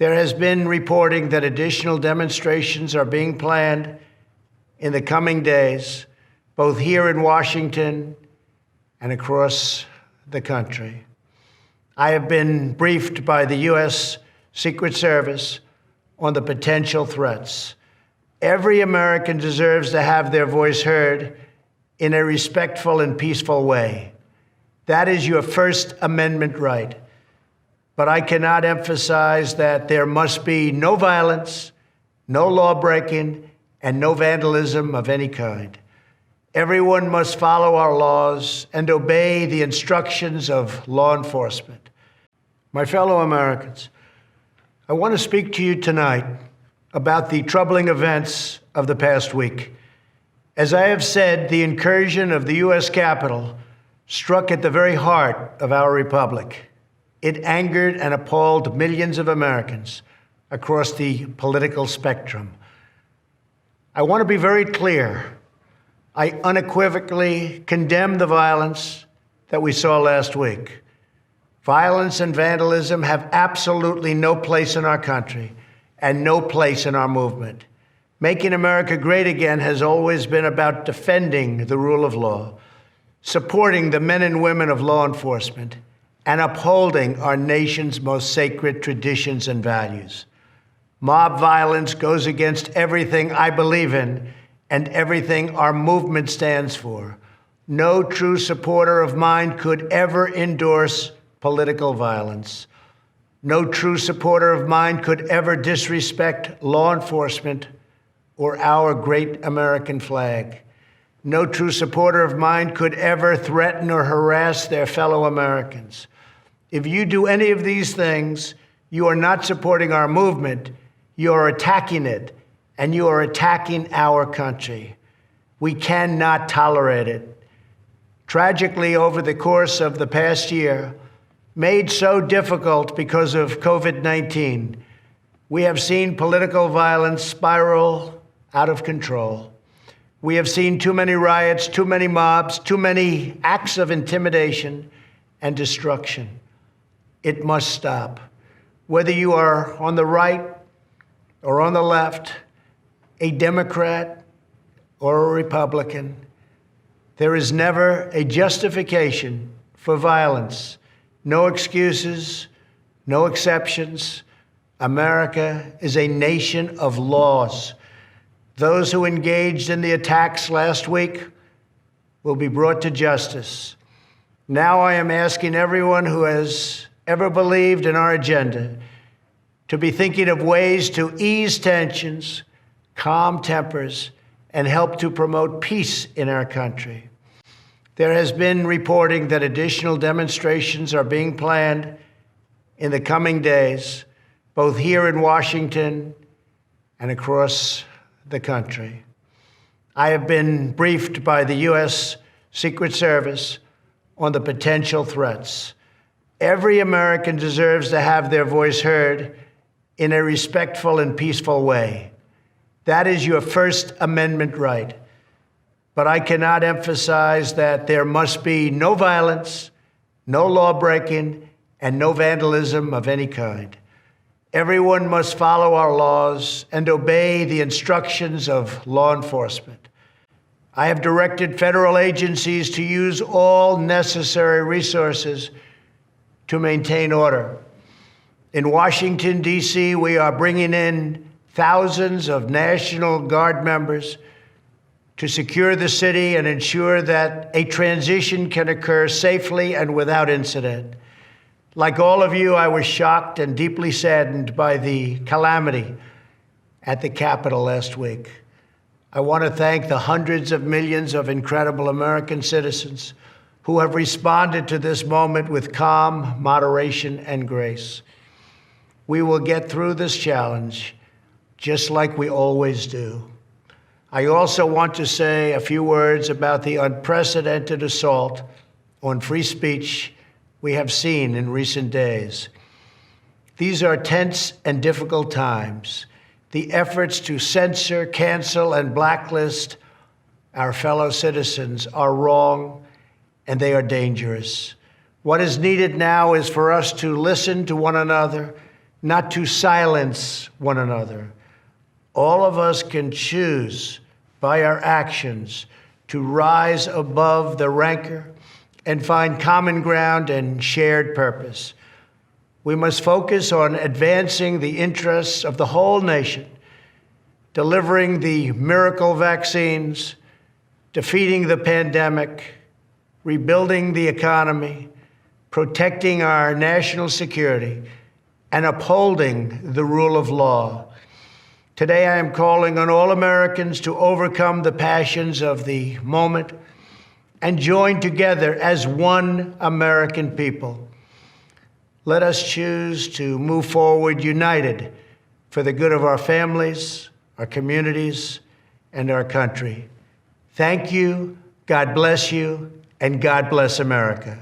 There has been reporting that additional demonstrations are being planned in the coming days, both here in Washington and across the country. I have been briefed by the U.S. Secret Service on the potential threats. Every American deserves to have their voice heard in a respectful and peaceful way. That is your First Amendment right. But I cannot emphasize that there must be no violence, no law-breaking, and no vandalism of any kind. Everyone must follow our laws and obey the instructions of law enforcement. My fellow Americans, I want to speak to you tonight about the troubling events of the past week. As I have said, the incursion of the U.S. Capitol struck at the very heart of our republic. It angered and appalled millions of Americans across the political spectrum. I want to be very clear. I unequivocally condemn the violence that we saw last week. Violence and vandalism have absolutely no place in our country and no place in our movement. Making America great again has always been about defending the rule of law, supporting the men and women of law enforcement, and upholding our nation's most sacred traditions and values. Mob violence goes against everything I believe in and everything our movement stands for. No true supporter of mine could ever endorse political violence. No true supporter of mine could ever disrespect law enforcement or our great American flag. No true supporter of mine could ever threaten or harass their fellow Americans. If you do any of these things, you are not supporting our movement, you are attacking it, and you are attacking our country. We cannot tolerate it. Tragically, over the course of the past year, made so difficult because of COVID-19, we have seen political violence spiral out of control. We have seen too many riots, too many mobs, too many acts of intimidation and destruction. It must stop. Whether you are on the right or on the left, a Democrat or a Republican, there is never a justification for violence. No excuses, no exceptions. America is a nation of laws. Those who engaged in the attacks last week will be brought to justice. Now I am asking everyone who has ever believed in our agenda to be thinking of ways to ease tensions, calm tempers, and help to promote peace in our country. There has been reporting that additional demonstrations are being planned in the coming days, both here in Washington and across the country. I have been briefed by the U.S. Secret Service on the potential threats. Every American deserves to have their voice heard in a respectful and peaceful way. That is your First Amendment right. But I cannot emphasize that there must be no violence, no law-breaking, and no vandalism of any kind. Everyone must follow our laws and obey the instructions of law enforcement. I have directed federal agencies to use all necessary resources to maintain order. In Washington, D.C., we are bringing in thousands of National Guard members to secure the city and ensure that a transition can occur safely and without incident. Like all of you, I was shocked and deeply saddened by the calamity at the Capitol last week. I want to thank the hundreds of millions of incredible American citizens who have responded to this moment with calm, moderation, and grace. We will get through this challenge just like we always do. I also want to say a few words about the unprecedented assault on free speech we have seen in recent days. These are tense and difficult times. The efforts to censor, cancel, and blacklist our fellow citizens are wrong, and they are dangerous. What is needed now is for us to listen to one another, not to silence one another. All of us can choose by our actions to rise above the rancor and find common ground and shared purpose. We must focus on advancing the interests of the whole nation, delivering the miracle vaccines, defeating the pandemic, rebuilding the economy, protecting our national security, and upholding the rule of law. Today, I am calling on all Americans to overcome the passions of the moment and join together as one American people. Let us choose to move forward united for the good of our families, our communities, and our country. Thank you, God bless you, and God bless America.